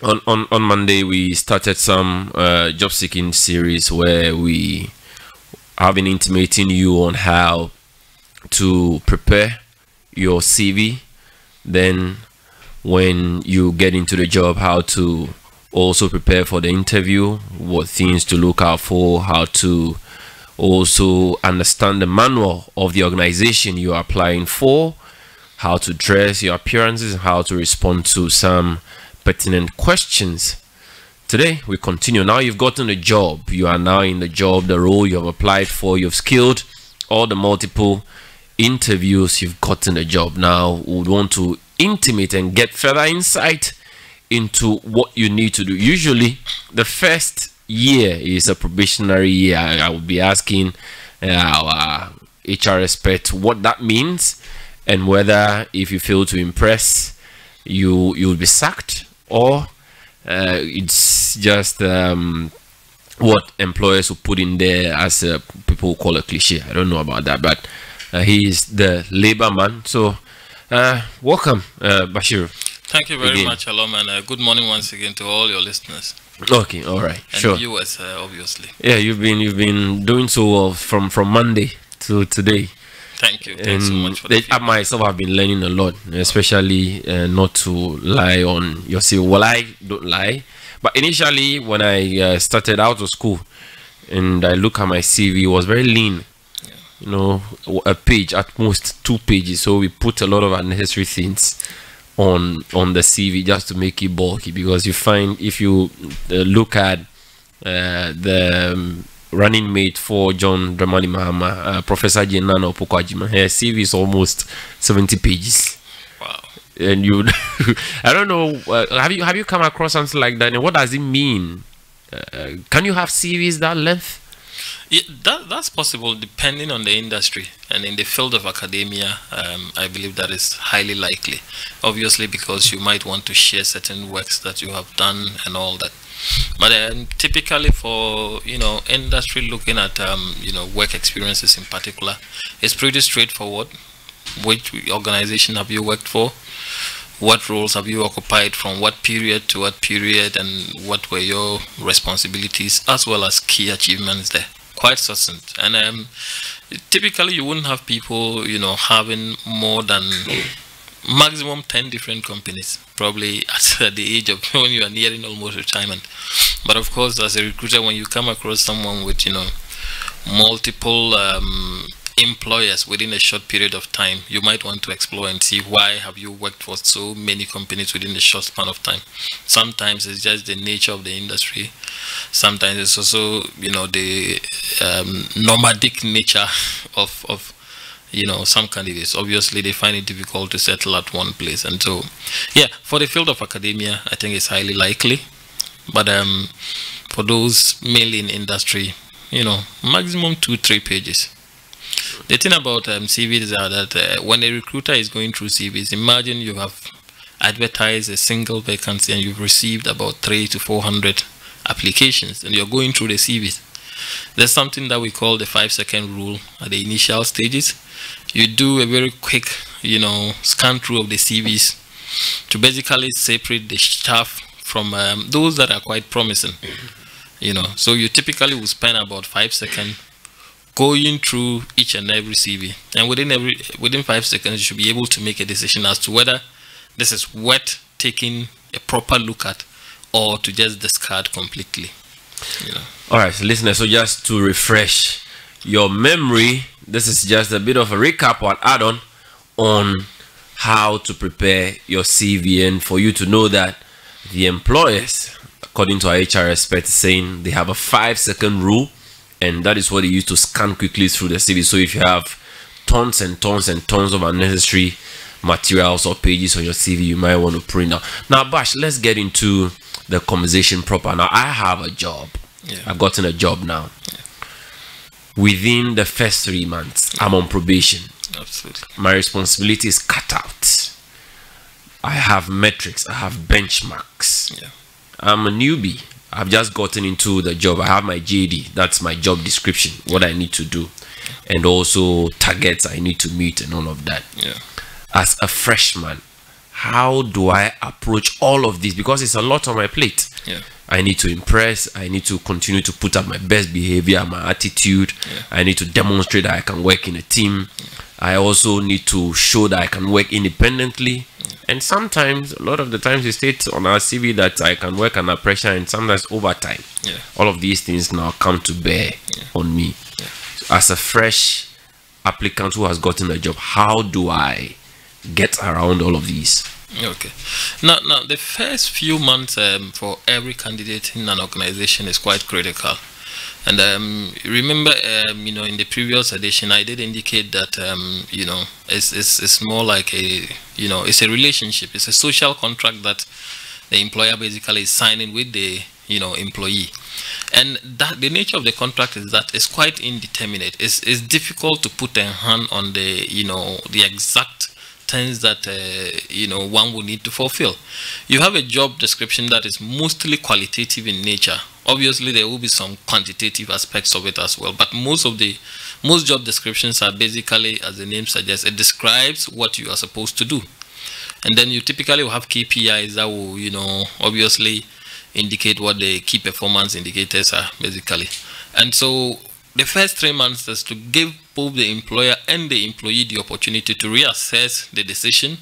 On Monday we started some job seeking series where we have been intimating you on how to prepare your CV. Then when you get into the job, how to also prepare for the interview, what things to look out for, how to also understand the manual of the organization you are applying for, how to dress, your appearances, how to respond to some pertinent questions. Today we continue. Now you've gotten a job, you are now in the job, the role you have applied for, you've skilled all the multiple interviews, you've gotten a job. Now we would want to intimate and get further insight into what you need to do. Usually the first year is a probationary year. I would be asking our HR expert what that means, and whether if you fail to impress, you'll be sacked, or it's just what employers will put in there as people call a cliche. I don't know about that, but he is the labor man. So welcome, Bashir. Thank you very much, Alom, and good morning once again to all your listeners. Okay, all right, and sure. Viewers, obviously. Yeah, you've been doing so well from Monday to today. Thank you. Thanks so much for that. I myself have been learning a lot, especially not to lie on your CV. Well, I don't lie, but initially when I started out of school and I look at my CV, it was very lean. Yeah. You know, a page at most, 2 pages. So we put a lot of unnecessary things on the CV just to make it bulky, because you find if you look at the running mate for John Dramani Mahama, Professor Jenana Opokwajima, her CV is almost 70 pages. Wow. And you I don't know, have you come across something like that, and what does it mean? Can you have CVs that length? Yeah, that's possible depending on the industry, and in the field of academia, I believe that is highly likely, obviously, because you might want to share certain works that you have done and all that. But typically for industry, looking at work experiences in particular, it's pretty straightforward. Which organization have you worked for? What roles have you occupied from what period to what period, and what were your responsibilities, as well as key achievements there. Quite succinct. And typically you wouldn't have people having more than maximum 10 different companies, probably at the age of when you are nearing almost retirement. But of course, as a recruiter, when you come across someone with multiple employers within a short period of time, you might want to explore and see why have you worked for so many companies within a short span of time. Sometimes it's just the nature of the industry. Sometimes it's also the nomadic nature of some candidates. Obviously they find it difficult to settle at one place, and so yeah, for the field of academia, I think it's highly likely. But for those mainly in industry, maximum 2-3 pages. The thing about CVs are that when a recruiter is going through CVs, imagine you have advertised a single vacancy and you've received about 300 to 400 applications, and you're going through the CVs. There's something that we call the 5-second rule at the initial stages. You do a very quick, scan through of the CVs to basically separate the chaff from those that are quite promising. So you typically will spend about 5 seconds going through each and every CV, and within 5 seconds you should be able to make a decision as to whether this is worth taking a proper look at, or to just discard completely. All right, so listeners, so just to refresh your memory, this is just a bit of a recap or an add-on on how to prepare your CV, and for you to know that the employers, according to our HR expert, saying they have a 5-second rule, and that is what they use to scan quickly through the CV. So if you have tons and tons and tons of unnecessary materials or pages on your CV, you might want to print out. Now, Bash, let's get into the conversation proper. Now, I have a job. Yeah. I've gotten a job now. Yeah. Within the first 3 months, I'm on probation. Absolutely. My responsibility is cut out. I have metrics. I have benchmarks. Yeah. I'm a newbie. I've just gotten into the job. I have my JD. That's my job description, what I need to do, and also targets I need to meet and all of that. Yeah. As a freshman, how do I approach all of this? Because it's a lot on my plate. Yeah. I need to impress. I need to continue to put up my best behavior, my attitude. Yeah. I need to demonstrate that I can work in a team. Yeah. I also need to show that I can work independently. Yeah. And sometimes, a lot of the times, it states on our CV that I can work under pressure and sometimes overtime. Yeah. All of these things now come to bear on me. Yeah. As a fresh applicant who has gotten a job, how do I get around all of these? Okay. Now the first few months for every candidate in an organization is quite critical. And remember, in the previous edition, I did indicate that it's more like it's a relationship. It's a social contract that the employer basically is signing with the employee, and that the nature of the contract is that it's quite indeterminate. It's difficult to put a hand on the the exact things that one will need to fulfill. You have a job description that is mostly qualitative in nature. Obviously there will be some quantitative aspects of it as well, but most job descriptions are basically, as the name suggests, it describes what you are supposed to do, and then you typically will have KPIs that will obviously indicate what the key performance indicators are basically. And so the first 3 months is to give both the employer and the employee the opportunity to reassess the decision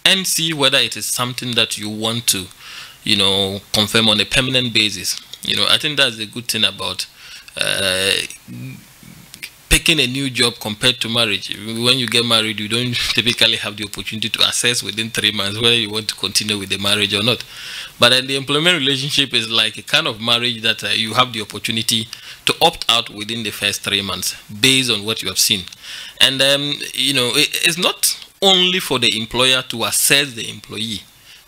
and see whether it is something that you want to, confirm on a permanent basis. I think that's the good thing about picking a new job compared to marriage. When you get married, you don't typically have the opportunity to assess within 3 months whether you want to continue with the marriage or not. But then the employment relationship is like a kind of marriage that you have the opportunity to opt out within the first 3 months based on what you have seen. And it's not only for the employer to assess the employee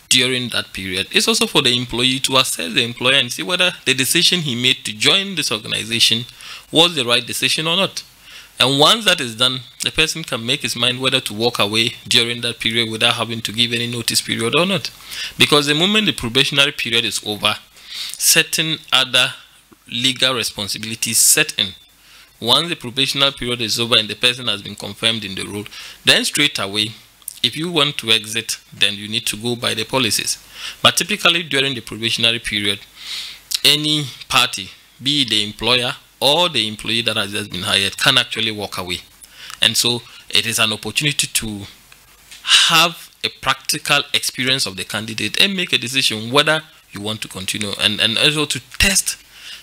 during that period. It's also for the employee to assess the employer and see whether the decision he made to join this organization was the right decision or not. And once that is done, the person can make his mind whether to walk away during that period without having to give any notice period or not. Because the moment the probationary period is over, certain other legal responsibilities set in. Once the probationary period is over and the person has been confirmed in the role, then straight away, if you want to exit, then you need to go by the policies. But typically during the probationary period, any party, be it the employer or the employee that has just been hired, can actually walk away. And so it is an opportunity to have a practical experience of the candidate and make a decision whether you want to continue, and also to test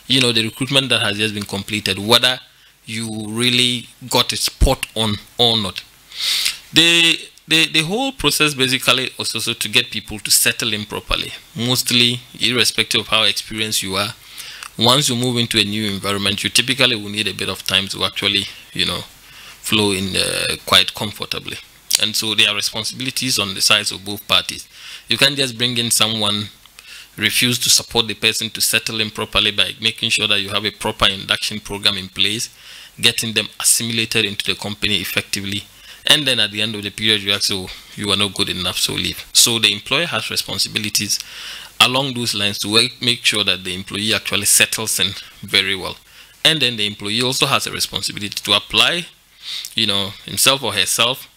the recruitment that has just been completed, whether you really got it spot on or not. The whole process basically is also to get people to settle in properly, mostly irrespective of how experienced you are. Once you move into a new environment, you typically will need a bit of time to actually, flow in quite comfortably. And so there are responsibilities on the sides of both parties. You can't just bring in someone, refuse to support the person to settle in properly by making sure that you have a proper induction program in place, getting them assimilated into the company effectively, and then at the end of the period you ask, oh, you are not good enough, so leave. So the employer has responsibilities along those lines to make sure that the employee actually settles in very well. And then the employee also has a responsibility to apply, himself or herself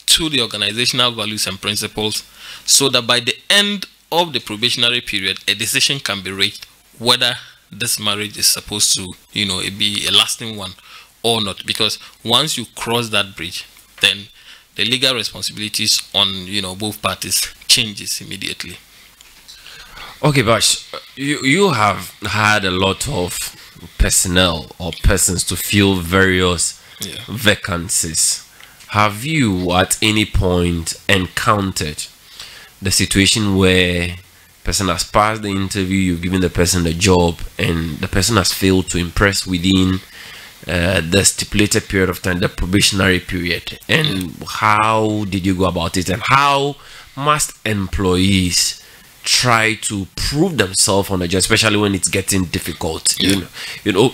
to the organizational values and principles, so that by the end of the probationary period, a decision can be reached whether this marriage is supposed to, be a lasting one or not. Because once you cross that bridge, then the legal responsibilities on, both parties changes immediately. Okay, Bash, you have had a lot of personnel or persons to fill various vacancies. Have you at any point encountered the situation where person has passed the interview, you've given the person the job, and the person has failed to impress within the stipulated period of time, the probationary period? And how did you go about it, and how must employees try to prove themselves on the job, especially when it's getting difficult?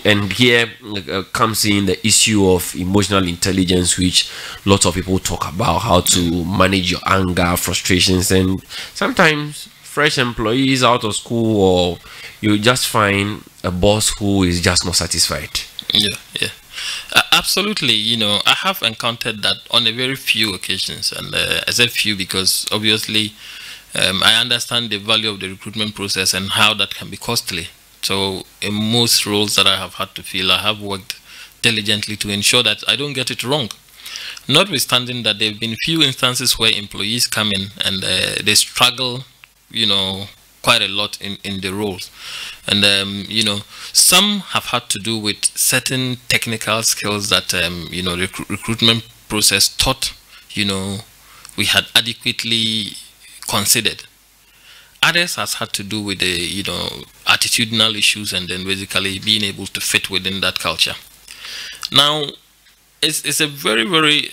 And here comes in the issue of emotional intelligence, which lots of people talk about, how to manage your anger, frustrations. And sometimes fresh employees out of school, or you just find a boss who is just not satisfied. Absolutely. I have encountered that on a very few occasions, and I said few because obviously I understand the value of the recruitment process and how that can be costly. So in most roles that I have had to fill, I have worked diligently to ensure that I don't get it wrong. Notwithstanding that there have been few instances where employees come in and they struggle, quite a lot in the roles. And, some have had to do with certain technical skills that, the recruitment process thought, we had adequately considered. Others has had to do with the, attitudinal issues and then basically being able to fit within that culture. Now, it's a very, very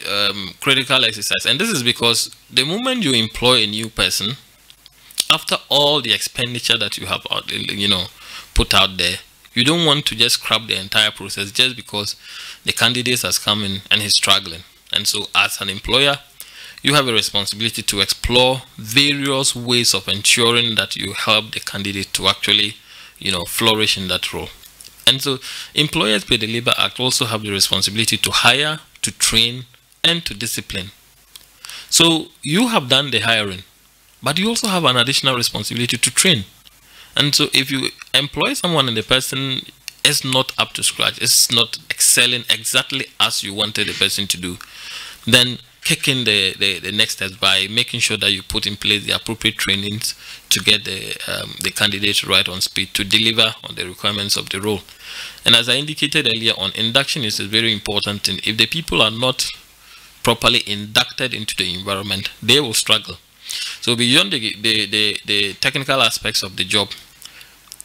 critical exercise. And this is because the moment you employ a new person, after all the expenditure that you have, put out there, you don't want to just scrap the entire process just because the candidate has come in and he's struggling. And so as an employer, you have a responsibility to explore various ways of ensuring that you help the candidate to actually, flourish in that role. And so employers by the Labor Act also have the responsibility to hire, to train, and to discipline. So you have done the hiring, but you also have an additional responsibility to train. And so if you employ someone and the person is not up to scratch, is not excelling exactly as you wanted the person to do, then kick in the next steps by making sure that you put in place the appropriate trainings to get the candidate right on speed to deliver on the requirements of the role. And as I indicated earlier on, induction is a very important thing. If the people are not properly inducted into the environment, they will struggle. So beyond the technical aspects of the job,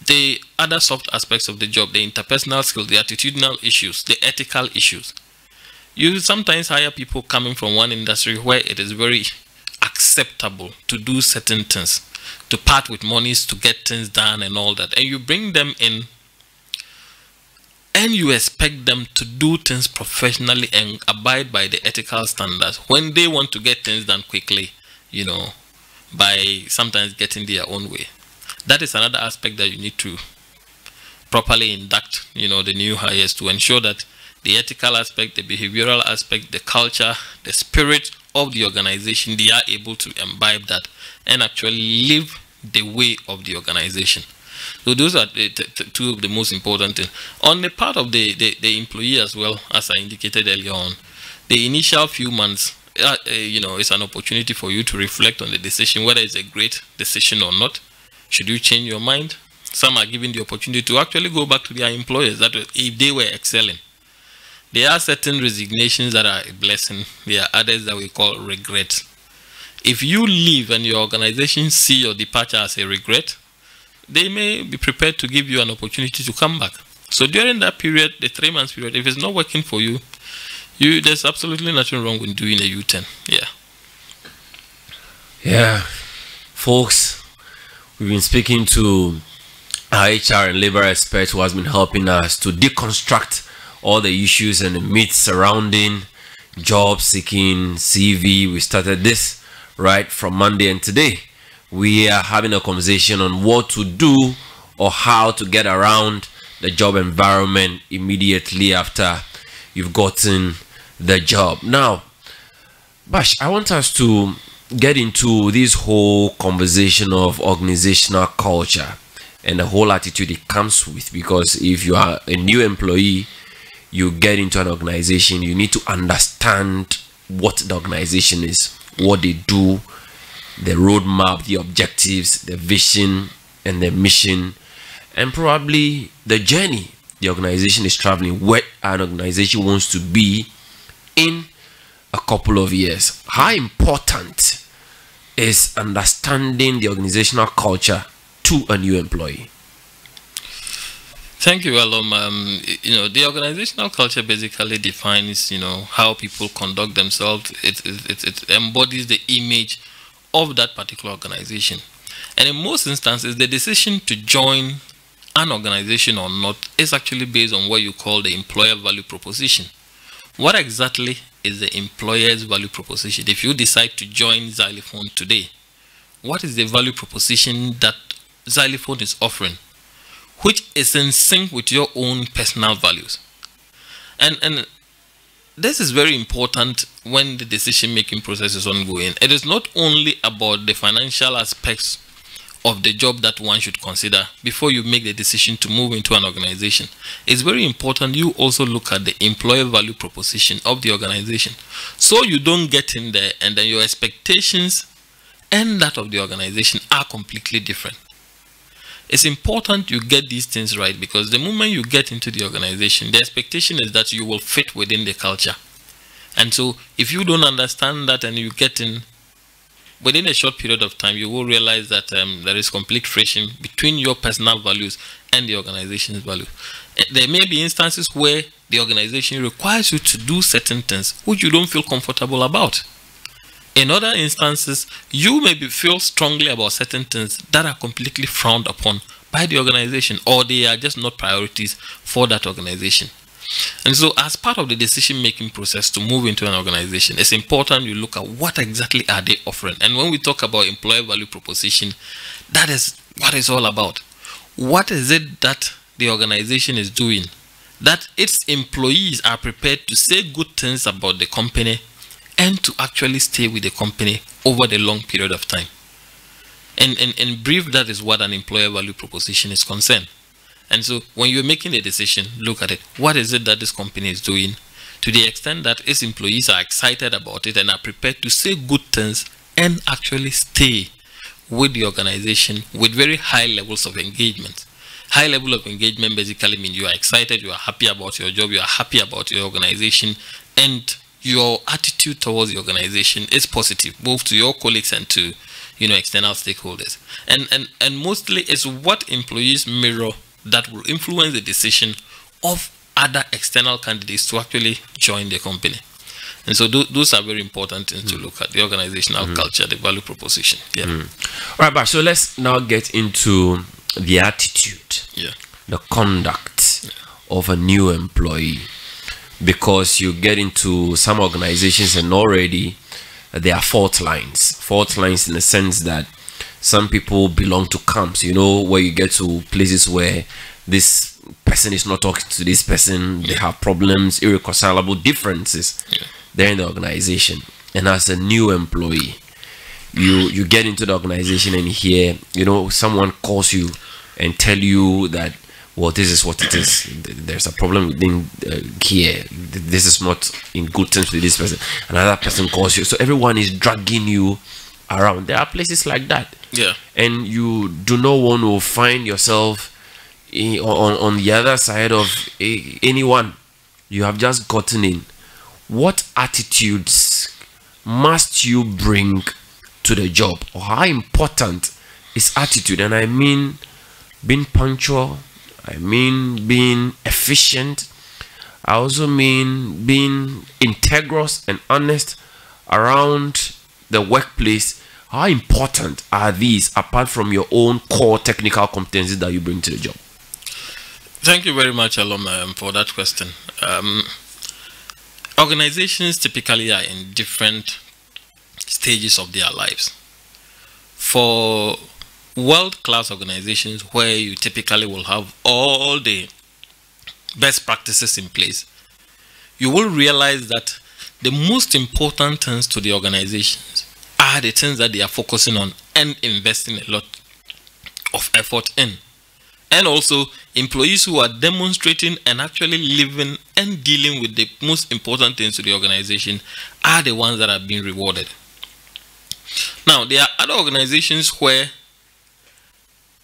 the other soft aspects of the job, the interpersonal skills, the attitudinal issues, the ethical issues, you sometimes hire people coming from one industry where it is very acceptable to do certain things, to part with monies to get things done and all that, and you bring them in and you expect them to do things professionally and abide by the ethical standards when they want to get things done quickly, by sometimes getting their own way. That is another aspect that you need to properly induct, the new hires to ensure that the ethical aspect, the behavioral aspect, the culture, the spirit of the organization, they are able to imbibe that and actually live the way of the organization. So those are the two of the most important things. On the part of the employee as well, as I indicated earlier on, the initial few months, it's an opportunity for you to reflect on the decision, whether it's a great decision or not. Should you change your mind? Some are given the opportunity to actually go back to their employers that if they were excelling. There are certain resignations that are a blessing. There are others that we call regret. If you leave and your organization see your departure as a regret, they may be prepared to give you an opportunity to come back. So during that period, the 3 months period, if it's not working for you, there's absolutely nothing wrong with doing a U-turn. Yeah, folks, we've been speaking to our HR and labor expert who has been helping us to deconstruct all the issues and the myths surrounding job seeking, CV. We started this right from Monday, and today we are having a conversation on what to do or how to get around the job environment immediately after you've gotten the job. Now, Bash, I want us to get into this whole conversation of organizational culture and the whole attitude it comes with, because if you are a new employee, you get into an organization, you need to understand what the organization is, what they do, the roadmap, the objectives, the vision and the mission, and probably the journey the organization is traveling, where an organization wants to be in a couple of years. How important is understanding the organizational culture to a new employee? Thank you, Alom. The organizational culture basically defines, how people conduct themselves. It embodies the image of that particular organization. And in most instances, the decision to join an organization or not is actually based on what you call the employer value proposition. What exactly is the employer's value proposition? If you decide to join Zylofon today, what is the value proposition that Zylofon is offering, which is in sync with your own personal values? And this is very important when the decision-making process is ongoing. It is not only about the financial aspects of the job that one should consider before you make the decision to move into an organization. It's very important you also look at the employer value proposition of the organization, so you don't get in there and then your expectations and that of the organization are completely different. It's important you get these things right, because the moment you get into the organization, the expectation is that you will fit within the culture. And so if you don't understand that and you get in, within a short period of time, you will realize that there is complete friction between your personal values and the organization's value. There may be instances where the organization requires you to do certain things which you don't feel comfortable about. In other instances, you may feel strongly about certain things that are completely frowned upon by the organization, or they are just not priorities for that organization. And so as part of the decision-making process to move into an organization, it's important you look at what exactly are they offering. And when we talk about employer value proposition, that is what it's all about. What is it that the organization is doing that its employees are prepared to say good things about the company and to actually stay with the company over the long period of time? And in brief, that is what an employer value proposition is concerned. And so when you're making a decision, look at it. What is it that this company is doing to the extent that its employees are excited about it and are prepared to say good things and actually stay with the organization with very high levels of engagement. High level of engagement basically means you are excited, you are happy about your job, you are happy about your organization, and your attitude towards the organization is positive, both to your colleagues and to external stakeholders. And mostly it's what employees mirror that will influence the decision of other external candidates to actually join the company. And so those are very important things to look at: the organizational culture, the value proposition. All right, but so let's now get into the attitude, the conduct of a new employee. Because you get into some organizations and already there are fault lines in the sense that some people belong to camps, where you get to places where this person is not talking to this person, they have problems, irreconcilable differences there in the organization. And as a new employee, you get into the organization and hear, someone calls you and tell you that, well, this is what it is. There's a problem within here. This is not in good terms with this person. Another person calls you. So everyone is dragging you around. There are places like that. And you do not want to find yourself on the other side of anyone you have just gotten in. What attitudes must you bring to the job? Or how important is attitude? And I mean being punctual. I mean being efficient. I also mean being integrous and honest around the workplace. How important are these apart from your own core technical competencies that you bring to the job? Thank you very much, Alom, for that question. Organizations typically are in different stages of their lives. For world-class organizations, where you typically will have all the best practices in place, you will realize that the most important things to the organizations are the things that they are focusing on and investing a lot of effort in. And also, employees who are demonstrating and actually living and dealing with the most important things to the organization are the ones that are being rewarded. Now, there are other organizations where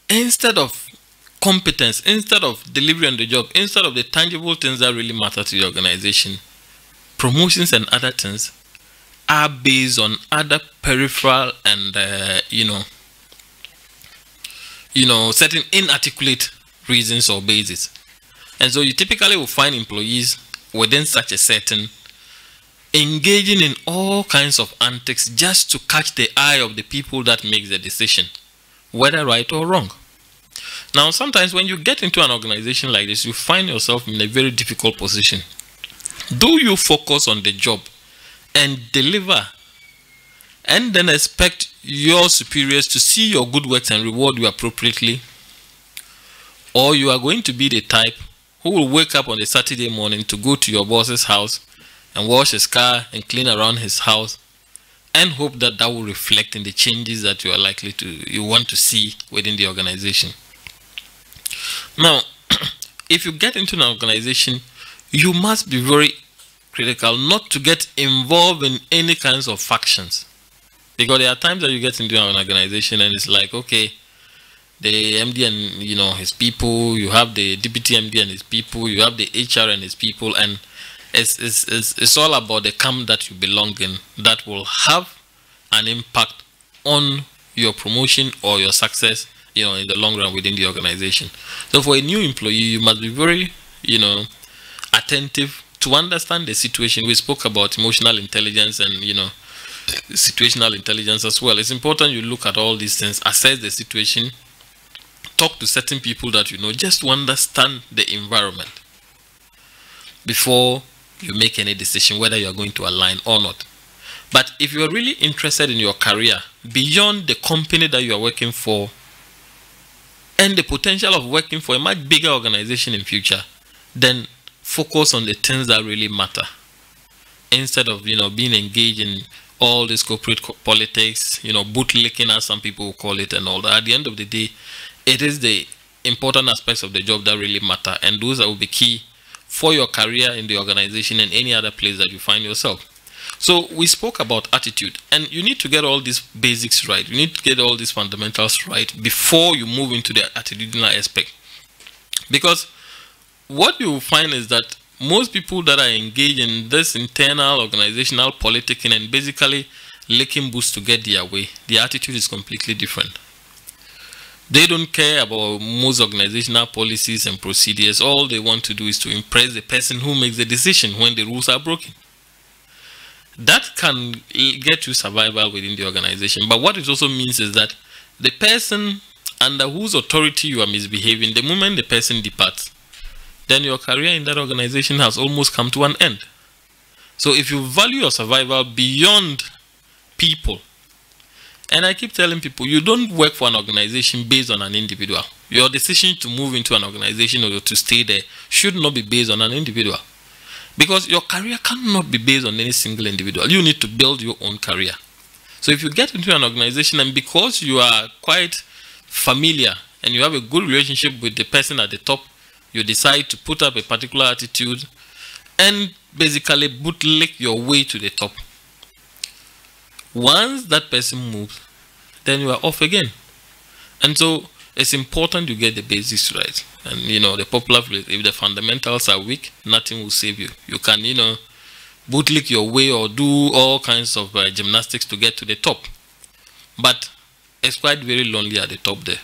instead of competence, instead of delivery on the job, instead of the tangible things that really matter to the organization, promotions and other things are based on other peripheral and certain inarticulate reasons or basis. And so you typically will find employees within such a setting engaging in all kinds of antics just to catch the eye of the people that make the decision, whether right or wrong. Now, sometimes when you get into an organization like this, you find yourself in a very difficult position. Do you focus on the job and deliver and then expect your superiors to see your good works and reward you appropriately? Or you are going to be the type who will wake up on a Saturday morning to go to your boss's house and wash his car and clean around his house, and hope that that will reflect in the changes that you want to see within the organization. Now, if you get into an organization, you must be very critical not to get involved in any kinds of factions, because there are times that you get into an organization and it's like, okay, the MD and his people, you have the deputy MD and his people, you have the HR and his people, and it's all about the camp that you belong in that will have an impact on your promotion or your success, in the long run within the organization. So for a new employee, you must be very, attentive to understand the situation. We spoke about emotional intelligence and, situational intelligence as well. It's important you look at all these things, assess the situation, talk to certain people that just to understand the environment before you make any decision whether you are going to align or not. But if you are really interested in your career beyond the company that you are working for and the potential of working for a much bigger organization in future, then focus on the things that really matter instead of being engaged in all this corporate politics, bootlicking, as some people will call it, and all that. At the end of the day, it is the important aspects of the job that really matter, and those that will be key for your career in the organization and any other place that you find yourself. So we spoke about attitude, and you need to get all these basics right. You need to get all these fundamentals right before you move into the attitudinal aspect. Because what you will find is that most people that are engaged in this internal organizational politicking and basically licking boots to get their way, their attitude is completely different. They don't care about most organizational policies and procedures. All they want to do is to impress the person who makes the decision when the rules are broken. That can get you survival within the organization. But what it also means is that the person under whose authority you are misbehaving, the moment the person departs, then your career in that organization has almost come to an end. So if you value your survival beyond people, and I keep telling people, you don't work for an organization based on an individual. Your decision to move into an organization or to stay there should not be based on an individual. Because your career cannot be based on any single individual. You need to build your own career. So if you get into an organization and because you are quite familiar and you have a good relationship with the person at the top, you decide to put up a particular attitude and basically bootleg your way to the top. Once that person moves, then you are off again. And so it's important you get the basics right. And the popular phrase, if the fundamentals are weak, nothing will save you. You can bootleg your way or do all kinds of gymnastics to get to the top, but it's quite very lonely at the top there.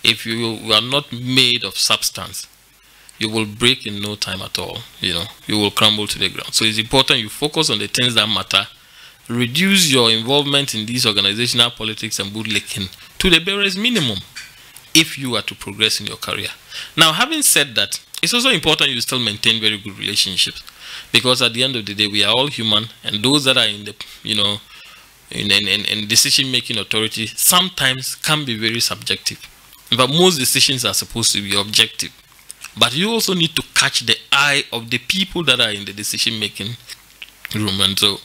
If you are not made of substance, you will break in no time at all. You will crumble to the ground. So it's important you focus on the things that matter. Reduce your involvement in these organizational politics and bootlicking to the barest minimum if you are to progress in your career. Now, having said that, it's also important you still maintain very good relationships, because at the end of the day, we are all human, and those that are in the in decision-making authority sometimes can be very subjective. But most decisions are supposed to be objective. But you also need to catch the eye of the people that are in the decision-making room, and so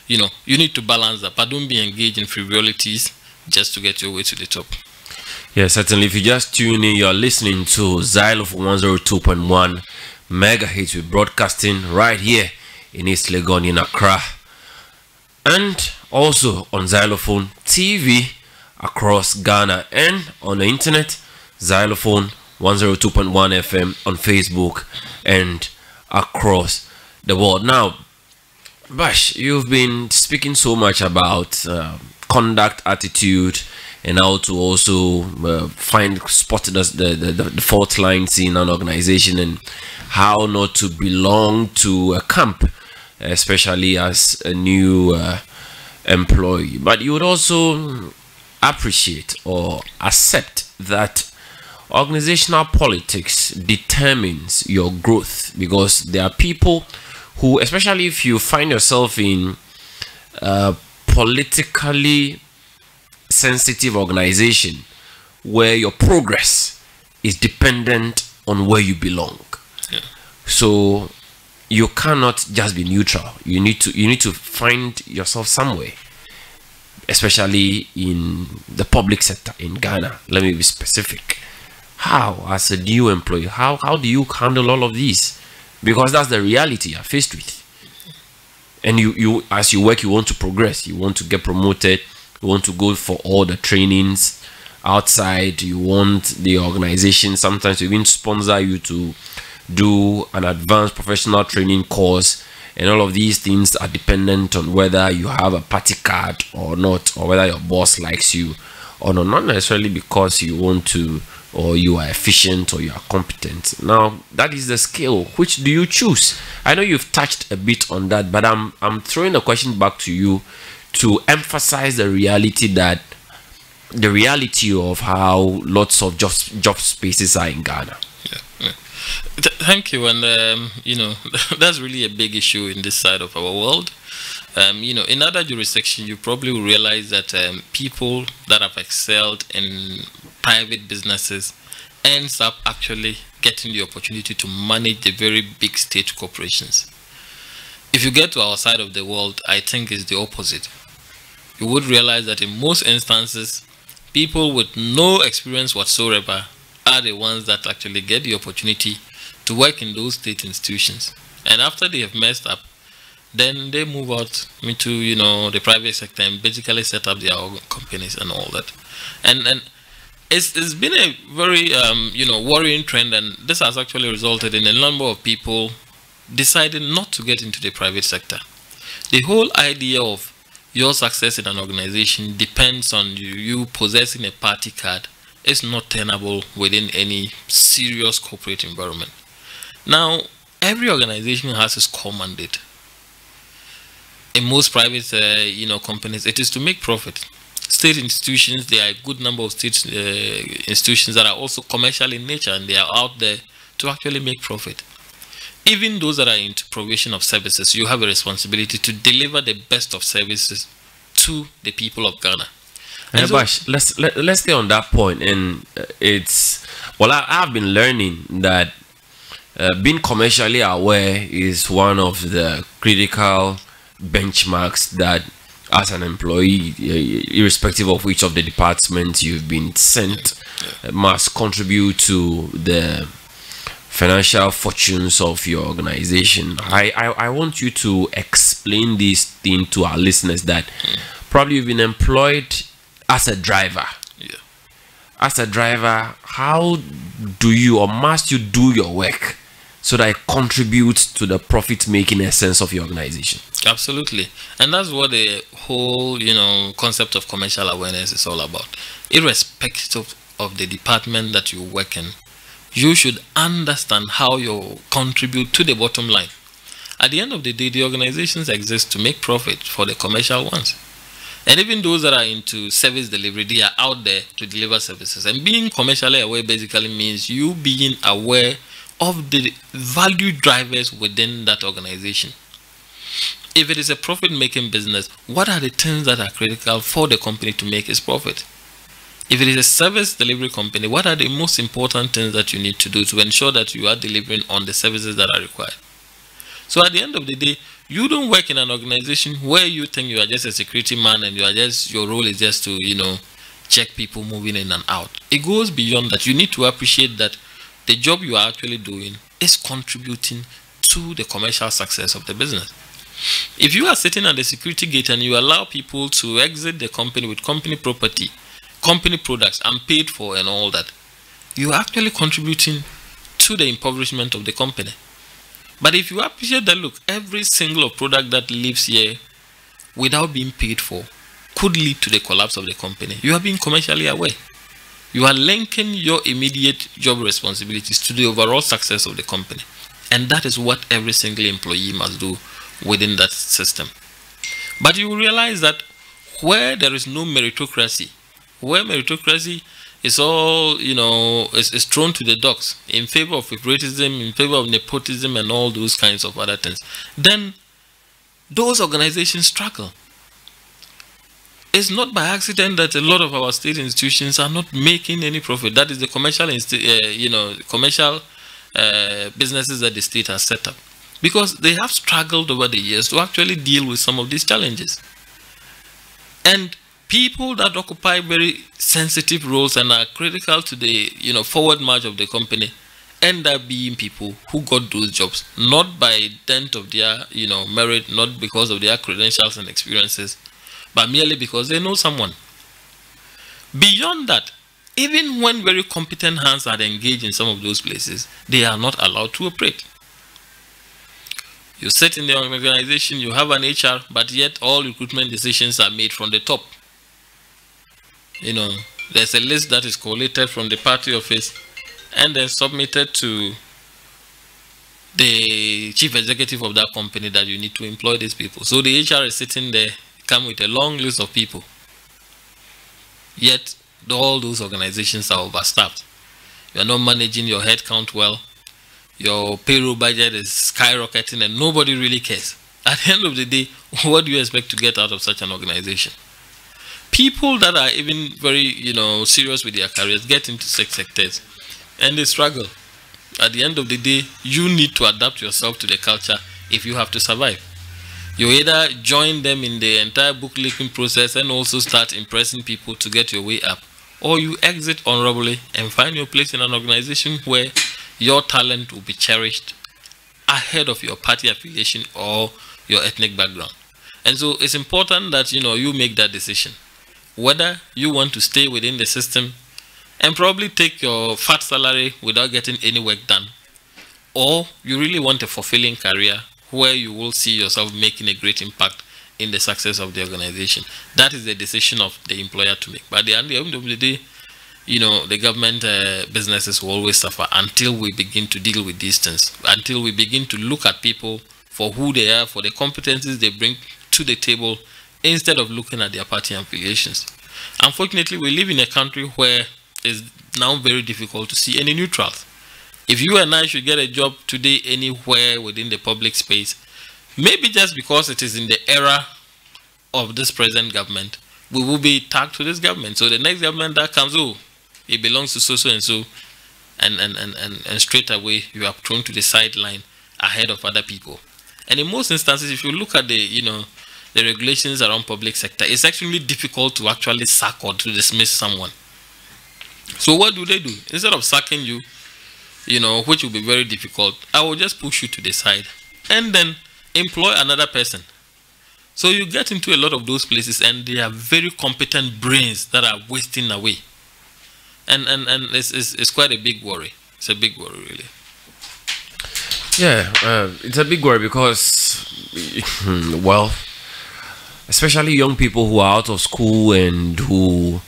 you need to balance that. But don't be engaged in frivolities just to get your way to the top. Yeah, certainly. If you just tune in, you're listening to Zylofon 102.1 megahertz. We're broadcasting right here in East Legon in Accra, and also on Zylofon TV across Ghana, and on the internet, Zylofon 102.1 FM on Facebook and across the world. Now, Bash, you've been speaking so much about conduct, attitude, and how to also spot the fault lines in an organization, and how not to belong to a camp, especially as a new employee. But you would also appreciate or accept that organizational politics determines your growth, because there are people who, especially if you find yourself in politically sensitive organization where your progress is dependent on where you belong. Yeah. So you cannot just be neutral. You need to find yourself somewhere, especially in the public sector in Ghana. Let me be specific. How, as a new employee, how do you handle all of these? Because that's the reality you're faced with. And you as you work, you want to progress, you want to get promoted, you want to go for all the trainings outside, you want the organization sometimes to even sponsor you to do an advanced professional training course, and all of these things are dependent on whether you have a party card or not, or whether your boss likes you or not. Not necessarily because you want to, or you are efficient, or you are competent. Now, that is the scale. Which do you choose? I know you've touched a bit on that, but I'm throwing the question back to you to emphasize the reality of how lots of job spaces are in Ghana. Yeah. Thank you. And you know, that's really a big issue in this side of our world. You know, in other jurisdictions, you probably will realize that people that have excelled in private businesses ends up actually getting the opportunity to manage the very big state corporations. If you get to our side of the world, I think it's the opposite. You would realize that in most instances, people with no experience whatsoever are the ones that actually get the opportunity to work in those state institutions. And after they have messed up, then they move out into, you know, the private sector and basically set up their own companies and all that. And it's been a very you know, worrying trend, and this has actually resulted in a number of people deciding not to get into the private sector. The whole idea of your success in an organization depends on you possessing a party card is not tenable within any serious corporate environment. Now, every organization has its core mandate. In most private you know, companies, it is to make profit. State institutions, there are a good number of state institutions that are also commercial in nature, and they are out there to actually make profit. Even those that are into provision of services, you have a responsibility to deliver the best of services to the people of Ghana. And so, Bash, let's stay on that point. And it's, well, I've been learning that being commercially aware is one of the critical benchmarks that, as an employee, irrespective of which of the departments you've been sent, must contribute to the financial fortunes of your organization. I want you to explain this thing to our listeners, that probably you've been employed as a driver. Yeah. As a driver, how do you, or must you, do your work so that it contributes to the profit-making essence of your organization? Absolutely. And that's what the whole, you know, concept of commercial awareness is all about. Irrespective of the department that you work in, you should understand how you contribute to the bottom line. At the end of the day, the organizations exist to make profit for the commercial ones. And even those that are into service delivery, they are out there to deliver services. And being commercially aware basically means you being aware of the value drivers within that organization. If it is a profit-making business, what are the things that are critical for the company to make its profit? If it is a service delivery company, what are the most important things that you need to do to ensure that you are delivering on the services that are required? So at the end of the day, you don't work in an organization where you think you are just a security man and your role is just to, you know, check people moving in and out. It goes beyond that. You need to appreciate that the job you are actually doing is contributing to the commercial success of the business. If you are sitting at the security gate and you allow people to exit the company with company property, company products, unpaid for and all that, you are actually contributing to the impoverishment of the company. But if you appreciate that, look, every single product that leaves here without being paid for could lead to the collapse of the company, you are being commercially aware. You are linking your immediate job responsibilities to the overall success of the company. And that is what every single employee must do within that system. But you will realize that where there is no meritocracy, where meritocracy is all, you know, is thrown to the dogs in favor of favoritism, in favor of nepotism and all those kinds of other things, then those organizations struggle. It's not by accident that a lot of our state institutions are not making any profit. That is the commercial, commercial businesses that the state has set up. because they have struggled over the years to actually deal with some of these challenges. And people that occupy very sensitive roles and are critical to the forward march of the company end up being people who got those jobs not by dint of their merit, not because of their credentials and experiences, but merely because they know someone. Beyond that, even when very competent hands are engaged in some of those places, they are not allowed to operate. You sit in the organization, you have an HR, but yet all recruitment decisions are made from the top. There's a list that is collated from the party office and then submitted to the chief executive of that company that you need to employ these people. So the HR is sitting there, come with a long list of people. Yet all those organizations are overstaffed. You are not managing your headcount well. Your payroll budget is skyrocketing and nobody really cares. At the end of the day, what do you expect to get out of such an organization? People that are even very, serious with their careers get into such sectors and they struggle. At the end of the day, you need to adapt yourself to the culture if you have to survive. You either join them in the entire bookkeeping process and also start impressing people to get your way up, or you exit honorably and find your place in an organization where your talent will be cherished ahead of your party affiliation or your ethnic background. And so it's important that you make that decision, whether you want to stay within the system and probably take your fat salary without getting any work done, or you really want a fulfilling career where you will see yourself making a great impact in the success of the organization. That is the decision of the employer to make. But at the end of the day, the government businesses will always suffer until we begin to deal with these things, until we begin to look at people for who they are, for the competencies they bring to the table, instead of looking at their party affiliations. Unfortunately, we live in a country where it's now very difficult to see any neutrals. If you and I should get a job today anywhere within the public space, maybe just because it is in the era of this present government, we will be tagged to this government. So the next government that comes, it belongs to so and so, and straight away you are thrown to the sideline ahead of other people. And in most instances, if you look at the the regulations around public sector, it's actually difficult to actually sack or to dismiss someone. So what do? Instead of sacking you, which will be very difficult, I will just push you to the side and then employ another person. So you get into a lot of those places and they are very competent brains that are wasting away. And it's quite a big worry. It's a big worry, really. Yeah, it's a big worry because, well, especially young people who are out of school and who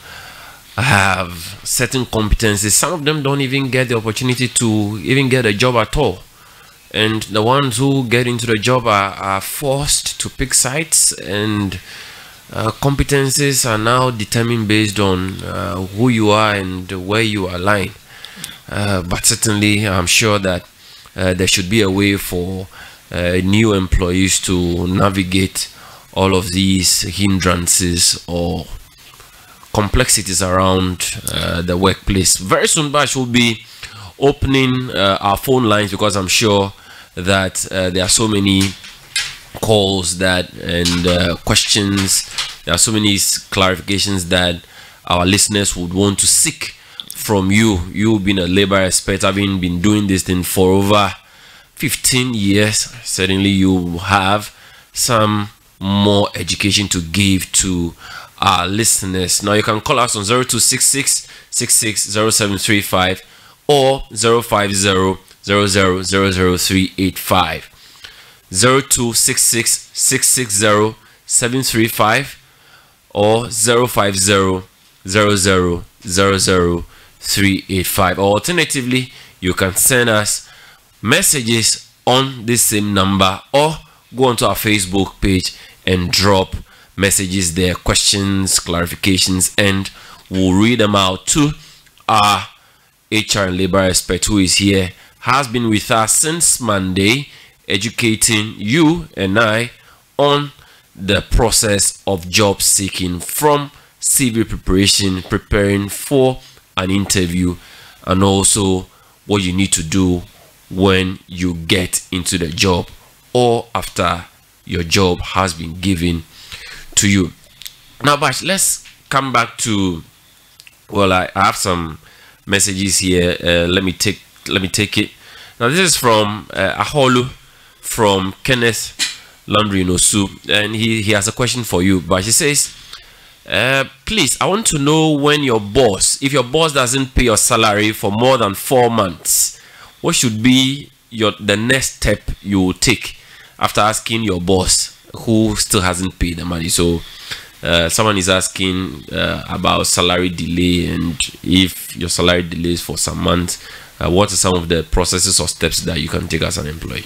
have certain competencies, some of them don't even get the opportunity to even get a job at all. And the ones who get into the job are forced to pick sides, and competencies are now determined based on who you are and where you align. But certainly, I'm sure that there should be a way for new employees to navigate all of these hindrances or complexities around the workplace. Very soon, Bash will be opening our phone lines, because I'm sure that there are so many calls and questions, there are so many clarifications that our listeners would want to seek from you. You've been a labor expert, having been doing this thing for over 15 years. Certainly you have some more education to give to our listeners. Now you can call us on 0266 660735 or 050 000385, 0266 660 735 or 050 000385. Or alternatively, you can send us messages on this same number, or go onto our Facebook page and drop messages there, questions, clarifications, and we'll read them out to our HR and labor expert, who is here, has been with us since Monday, educating you and I on the process of job seeking, from CV preparation, preparing for an interview, and also what you need to do when you get into the job or after your job has been given to you. Now, Bash, let's come back to, well, I have some messages here. Let me take it. Now, this is from Aholu from Kenneth Laundry Nosu, and he has a question for you. Bash, he says, please, I want to know when if your boss doesn't pay your salary for more than 4 months, what should be the next step you will take after asking your boss who still hasn't paid the money? So someone is asking about salary delay, and if your salary delays for some months, what are some of the processes or steps that you can take as an employee?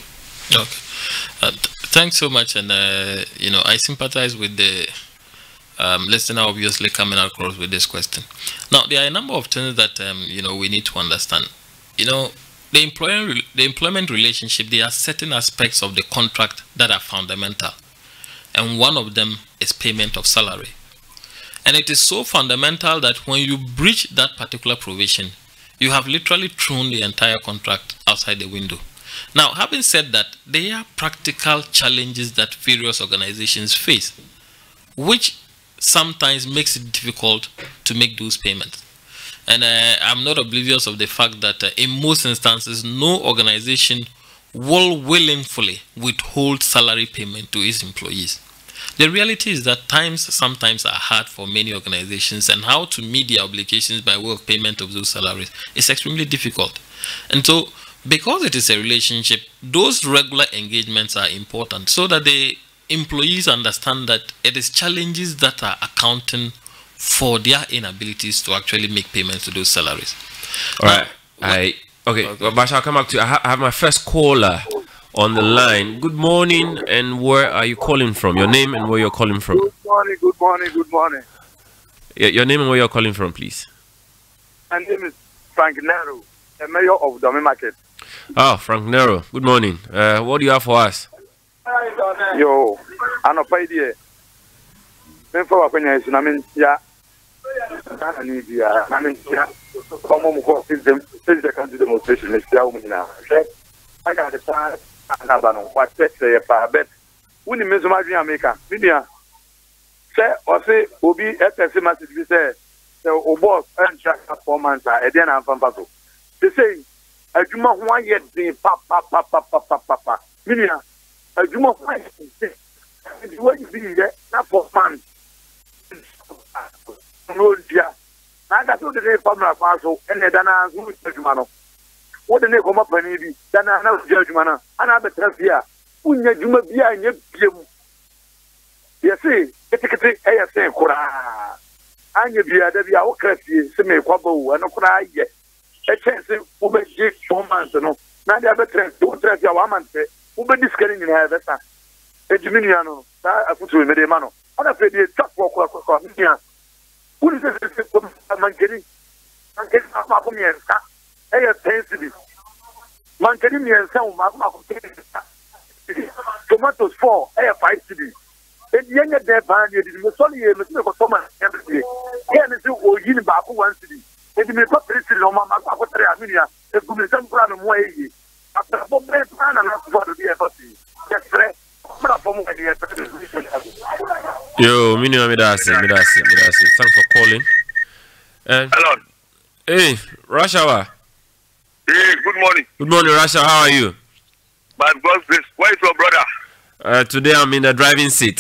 Okay, thanks so much. And I sympathize with the listener obviously coming across with this question. Now, there are a number of things that we need to understand. The employment relationship, there are certain aspects of the contract that are fundamental, and one of them is payment of salary. And it is so fundamental that when you breach that particular provision, you have literally thrown the entire contract outside the window. Now, having said that, there are practical challenges that various organizations face, which sometimes makes it difficult to make those payments. And I'm not oblivious of the fact that in most instances, no organization will willingly withhold salary payment to its employees. The reality is that times sometimes are hard for many organizations, and how to meet their obligations by way of payment of those salaries is extremely difficult. And so, because it is a relationship, those regular engagements are important so that the employees understand that it is challenges that are accounting for their inabilities to actually make payments to those salaries. All right. Okay. Bash, I'll come back to you. I have my first caller on the line. Good morning, and where are you calling from? Your name and where you're calling from? Good morning. Yeah, your name and where you're calling from, please. My name is Frank Nero, the mayor of Domi Market. Oh, Frank Nero. Good morning. What do you have for us? Yo, I'm not paid here. I need you. I mean, come on, since the country demonstration is still now. I got the time. I don't know what to say about it. When you miss my dream, America, Media say or say, will be at the message. We say, the boss and track 4 months. I then I'm from Paso. They say, I do not want yet the papa. Media, I do not want what you see there, not 4 months. No, dear. I got to the family Paso and then I was Jumano. What the name come up and eat, then I know Judgmana, and I better here. When you do be a new game. Yes, see, it's a say, Kora. And you be a democracy, semi quabo, and no cry yet. A chance over 4 months, no. Now they have a trend to trust your woman, who be discussing in her better. A Jiminiano, I put to a Medemano. I'm afraid it's tough for who is this? I'm getting up for me and start. Hey, intensity. Man, can you hear some tomatoes 4, 5 cities. And the younger there, you sorry, Mr. Thomas, every day. Here is you back 1 city. And you may put 3 cities on my Amelia, if you may some plan of way. After a bomb plan and not for the FOC. That's right. Yo, Midasi. Thanks for calling. Hello. Hey, Rashawa. Hey, good morning. Good morning, Rasha. How are you? By God's grace. Where is your brother? Today I'm in the driving seat.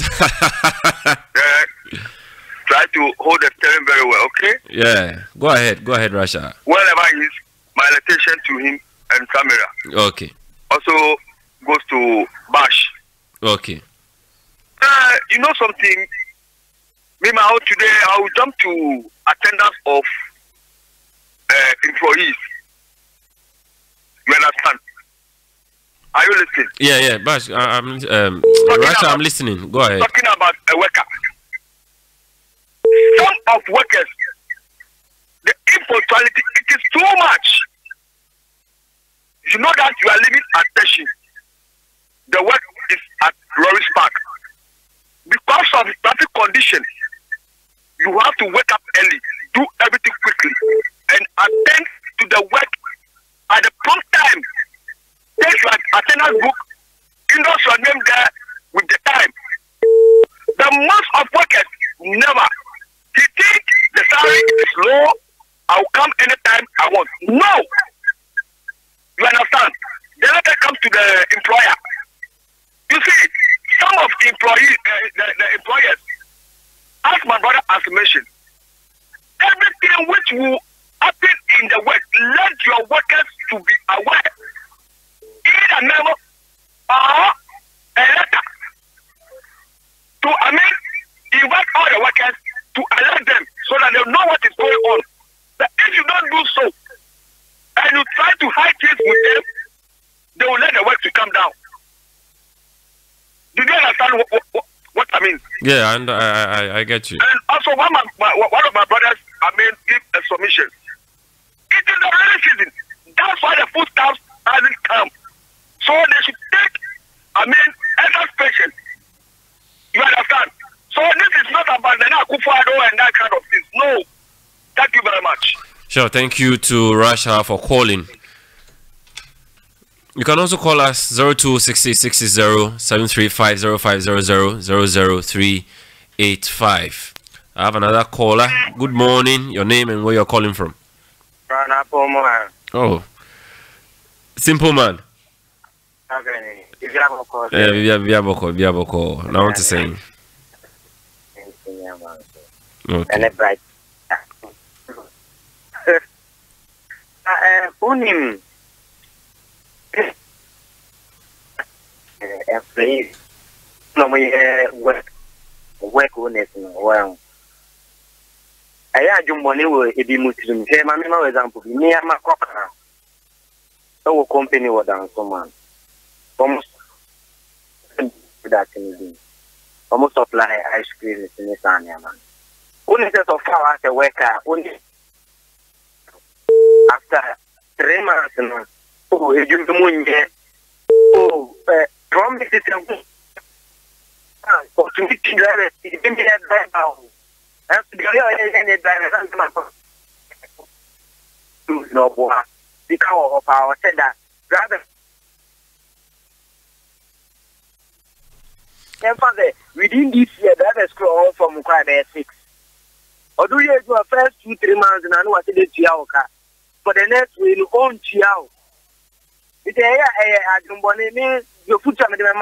Try to hold the steering very well, okay? Yeah. Go ahead, Rasha. Wherever he is, my attention to him and camera. Okay. Also goes to Bash. Okay. You know something? Me, today I will jump to attendance of employees. You understand? Are you listening? Yeah. Bash, Rasha, I'm listening. Go ahead. Talking about a worker. Some of workers, the impunctuality, it is too much. You know that you are living at Teshi. The work is at Lawrence Park. Because of the traffic condition, you have to wake up early, do everything quickly, and attend to the work at the prompt time. Take your attendance book, endorse your name there with the time. The most of workers never. He think the salary is low, I'll come anytime I want. No! You understand? The letter comes to the employer. You see, some of the employees, the employers, as my brother has mentioned, everything which will happen in the work, let your workers to be aware. In a memo or a letter to invite all the workers to alert them so that they know what is going on. But if you don't do so and you try to hide things with them, they will let the work to come down. Do you understand what I mean? Yeah, and I get you. And also one of my brothers, give a submission. It is the rainy season. That's why the food stamps hasn't come. So they should take, extra patience. You understand? So this is not about the Nakufado and that kind of things. No. Thank you very much. Sure, thank you to Rasha for calling. You can also call us 026607350500000385. I have another caller. Good morning. Your name and where you're calling from. Oh, simple man. Biaboko. Now what to say? Okay. Please, no work on it. Well, I had your money will be Muslim. Say, my example, me and my cocker. Our company was down someone. Almost that in almost supply ice cream in this area, man. Only set of far as a worker, only after 3 months, oh, you do moon yet. Oh, promise it to meet the driver, give me that driver. And to be any driver, no boy, because of our tender, rather. Within this year, that is scroll from quite 6. Or do you do a first 2-3 months and I know what it is for the next we'll own Chiao. It's a means your foot minimum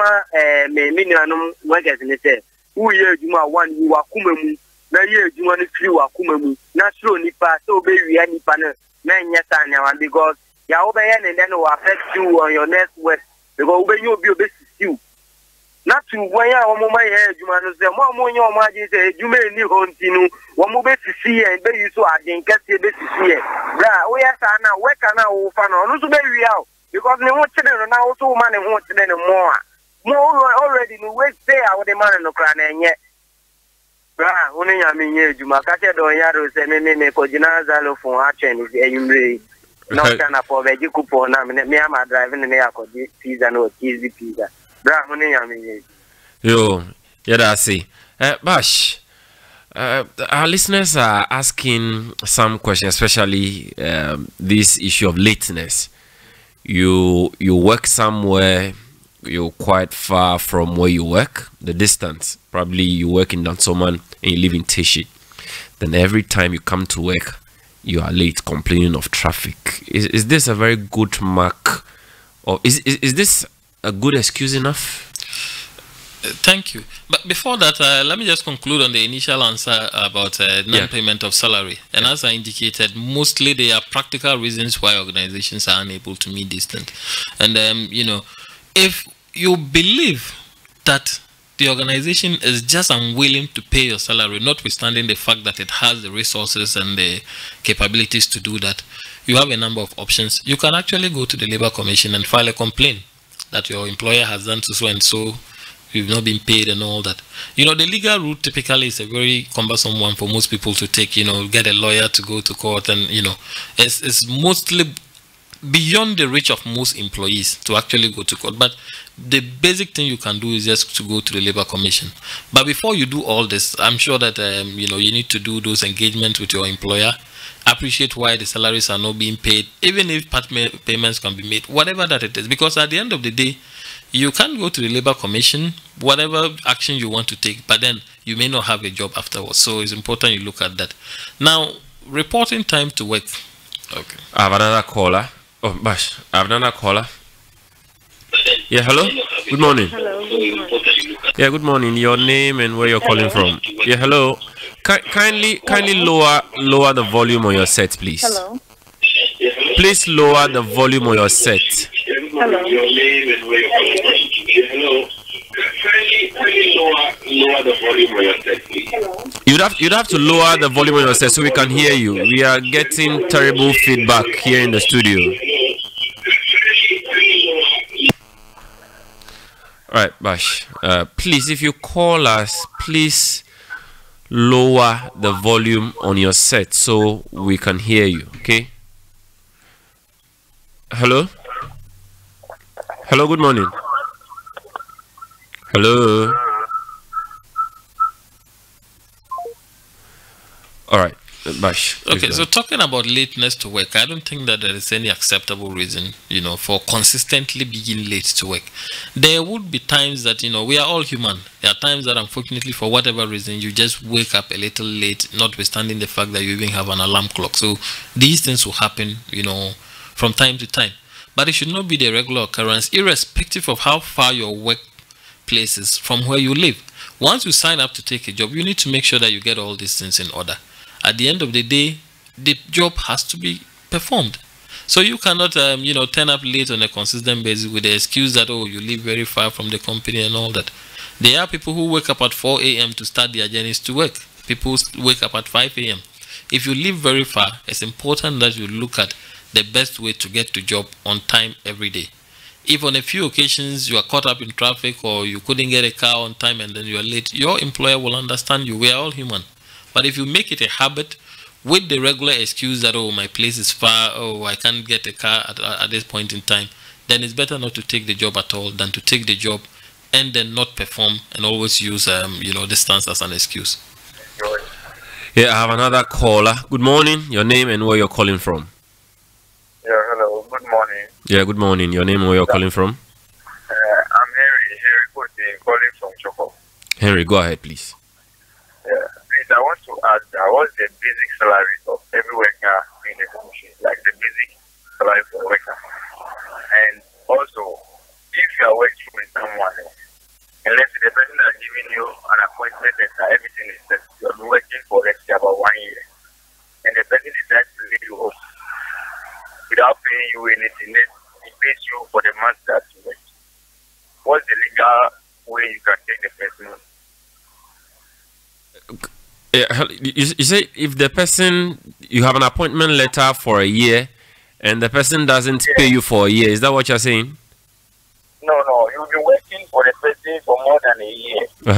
workers in the who year you are 1 you are Kumamu, now year you want to few are Kumamu, natural Nipa, so baby any panel, man, yes, and because you're over and then will affect you on your next work because when you'll be a bit you. Not to where my head, you must say, Mamma, your magic said, you may need continue, one more bit to see and baby so I didn't get the bit to see it. We are now, where can I offer on to baby out? Because they want children now, so money wants to more. More already in the way say I would demand no crown and yet. Only I mean, you Macate or Yaro say, me for Zylofon Media is a Yumri. Not done for veggie coupon, me, I'm driving in the air for pizza, no cheesy pizza. Yo, yeah, that's it. Bash, our listeners are asking some questions, especially this issue of lateness. You work somewhere, you're quite far from where you work, the distance. Probably you work in Dansoman and you live in Tishi. Then every time you come to work, you are late, complaining of traffic. Is this a very good mark? Or is this a good excuse enough? Thank you. But before that, let me just conclude on the initial answer about non-payment of salary. And as I indicated, mostly there are practical reasons why organizations are unable to meet this thing. And, if you believe that the organization is just unwilling to pay your salary, notwithstanding the fact that it has the resources and the capabilities to do that, you have a number of options. You can actually go to the Labor Commission and file a complaint that your employer has done so and so, you've not been paid and all that. The legal route typically is a very cumbersome one for most people to take, get a lawyer to go to court and, it's mostly beyond the reach of most employees to actually go to court. But the basic thing you can do is just to go to the Labor Commission. But before you do all this, I'm sure that, you need to do those engagements with your employer, appreciate why the salaries are not being paid, even if part payments can be made, whatever that it is. Because at the end of the day, you can go to the Labor Commission, whatever action you want to take, but then you may not have a job afterwards. So it's important you look at that. Now, reporting time to work. Okay. I have another caller. Oh, Bash, I have another caller. Yeah, hello. Good morning. Hello. Good morning. Yeah, good morning. Your name and where you're calling from. Yeah, hello. Kindly lower the volume on your set, please. Hello. Please lower the volume on your set. Hello. You'd have to lower the volume on your set so we can hear you. We are getting terrible feedback here in the studio. All right, Bash. Please, if you call us, please lower the volume on your set so we can hear you. Okay. Hello. Hello. Good morning. Hello. All right, Bash. Okay, so talking about lateness to work, I don't think that there is any acceptable reason, for consistently being late to work. There would be times that, we are all human. There are times that, unfortunately, for whatever reason, you just wake up a little late, notwithstanding the fact that you even have an alarm clock. So these things will happen, from time to time. But it should not be the regular occurrence, irrespective of how far your workplace is from where you live. Once you sign up to take a job, you need to make sure that you get all these things in order. At the end of the day, the job has to be performed. So you cannot, turn up late on a consistent basis with the excuse that, oh, you live very far from the company and all that. There are people who wake up at 4 a.m. to start their journeys to work. People wake up at 5 a.m. If you live very far, it's important that you look at the best way to get to job on time every day. If on a few occasions you are caught up in traffic or you couldn't get a car on time and then you are late, your employer will understand you. We are all human. But if you make it a habit with the regular excuse that, oh, my place is far, oh, I can't get a car at this point in time, then it's better not to take the job at all than to take the job and then not perform and always use, distance as an excuse. Yeah, I have another caller. Good morning. Your name and where you're calling from. Yeah, hello. Good morning. Yeah, good morning. Your name and where you're calling from. I'm Henry Kote, calling from Choco. Henry, go ahead, please. Yeah, please, I want to ask, what's the basic salary of every worker in the country? Like the basic salary for a worker. And also, if you are working with someone, and let's say the person is giving you an appointment and everything is set, you have been working for, let's say, about 1 year, and the person decides to leave you off without paying you anything, he pays you for the month that you work. What's the legal way you can take the person? You say if the person, you have an appointment letter for a year and the person doesn't pay you for a year, is that what you're saying? No, you've been working for the person for more than a year. He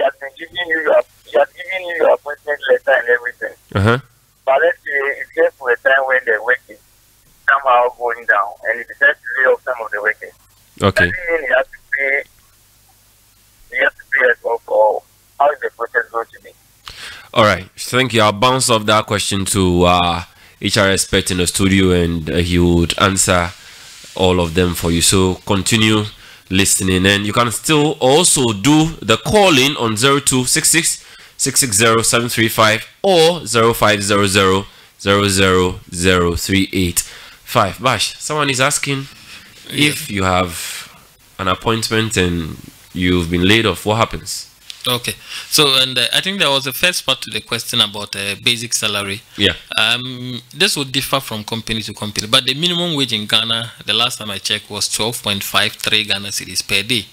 has been giving you your appointment letter and everything. But let's say it gets to a time when the work is somehow going down and he decides to lay off some of the workers. Okay. Does it mean he has to pay as well, for how is the process going to be? All right, thank you. I'll bounce off that question to HR expert in the studio and he would answer all of them for you. So continue listening, and you can still also do the call-in on 0266 660 735 or 0500 00385. Bash, someone is asking if you have an appointment and you've been laid off, what happens? Okay, so and I think there was a first part to the question about basic salary. Yeah. This would differ from company to company, but the minimum wage in Ghana, the last time I checked, was 12.53 Ghana cedis per day.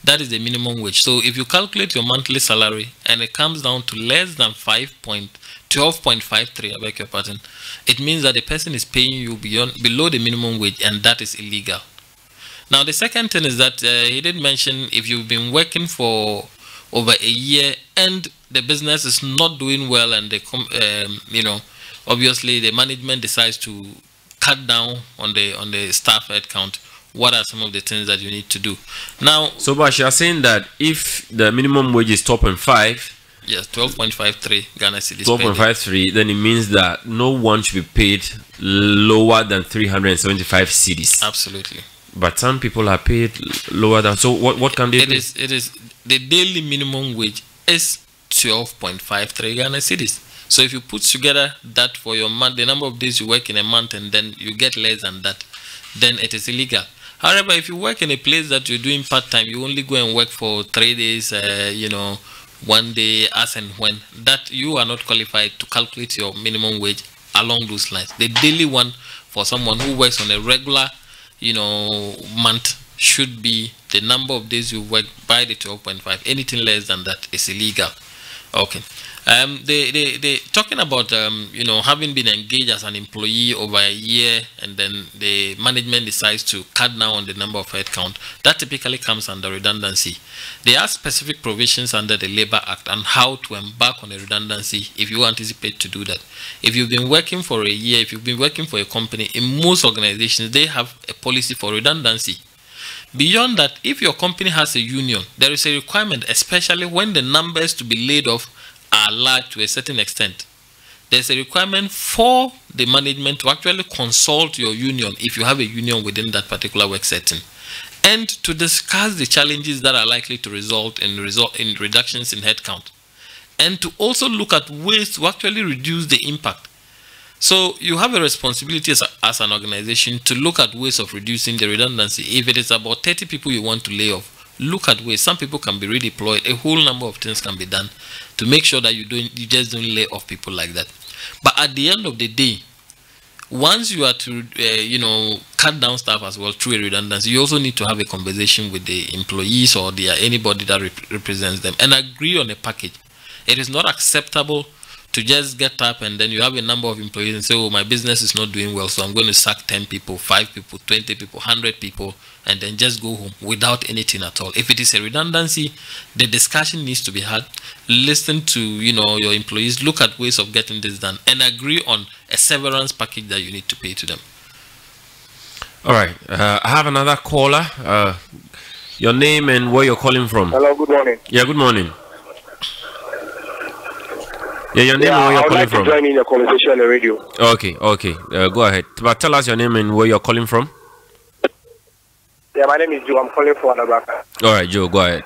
That is the minimum wage. So if you calculate your monthly salary and it comes down to less than 12.53, I beg your pardon, it means that the person is paying you below the minimum wage, and that is illegal. Now the second thing is that he did mention if you've been working for over a year and the business is not doing well, and the obviously the management decides to cut down on the staff headcount, what are some of the things that you need to do now? So Bash, you're saying that if the minimum wage is 12.5, yes, 12.53 Ghana cedis, 12.53, then it means that no one should be paid lower than 375 cedis. Absolutely. But some people are paid lower than. So what can they do? It is the daily minimum wage is 12.53 Ghana cedis. So if you put together that for your month, the number of days you work in a month, and then you get less than that, then it is illegal. However, if you work in a place that you're doing part-time, you only go and work for 3 days, 1 day, as and when, that you are not qualified to calculate your minimum wage along those lines. The daily one for someone who works on a regular, month should be the number of days you work by the 12.5. Anything less than that is illegal. Okay. They talking about having been engaged as an employee over a year, and then the management decides to cut down on the number of headcount. That typically comes under redundancy. There are specific provisions under the Labor Act on how to embark on a redundancy if you anticipate to do that. If you've been working for a year, if you've been working for a company, in most organizations they have a policy for redundancy. Beyond that, if your company has a union, there is a requirement, especially when the numbers to be laid off are large to a certain extent. There's a requirement for the management to actually consult your union if you have a union within that particular work setting, and to discuss the challenges that are likely to result in reductions in headcount, and to also look at ways to actually reduce the impact. So you have a responsibility as an organization to look at ways of reducing the redundancy. If it is about 30 people you want to lay off, look at ways. Some people can be redeployed. A whole number of things can be done to make sure that you just don't lay off people like that. But at the end of the day, once you are to cut down staff as well through a redundancy, you also need to have a conversation with the employees or anybody that represents them and agree on a package. It is not acceptable to just get up and then you have a number of employees and say, oh, my business is not doing well, so I'm going to sack 10 people, 5 people, 20 people, 100 people, and then just go home without anything at all. If it is a redundancy, the discussion needs to be had. Listen to your employees, look at ways of getting this done, and agree on a severance package that you need to pay to them. All right. I have another caller. Your name and where you're calling from. Hello, good morning. Yeah, good morning. Yeah, your name and where you're calling from. I would like to join in your conversation on the radio. Okay. Go ahead. But tell us your name and where you're calling from. Yeah, my name is Joe. I'm calling from Adabaka. All right, Joe, go ahead.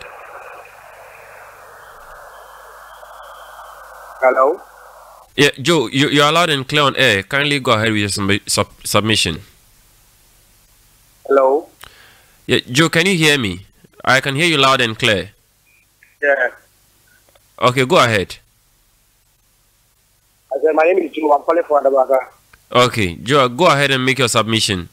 Hello? Yeah, Joe, you're loud and clear on air. Kindly go ahead with your submission. Hello? Yeah, Joe, can you hear me? I can hear you loud and clear. Yeah. Okay, go ahead. I said, my name is Joe. I'm calling from Adabaka. Okay, Joe, go ahead and make your submission.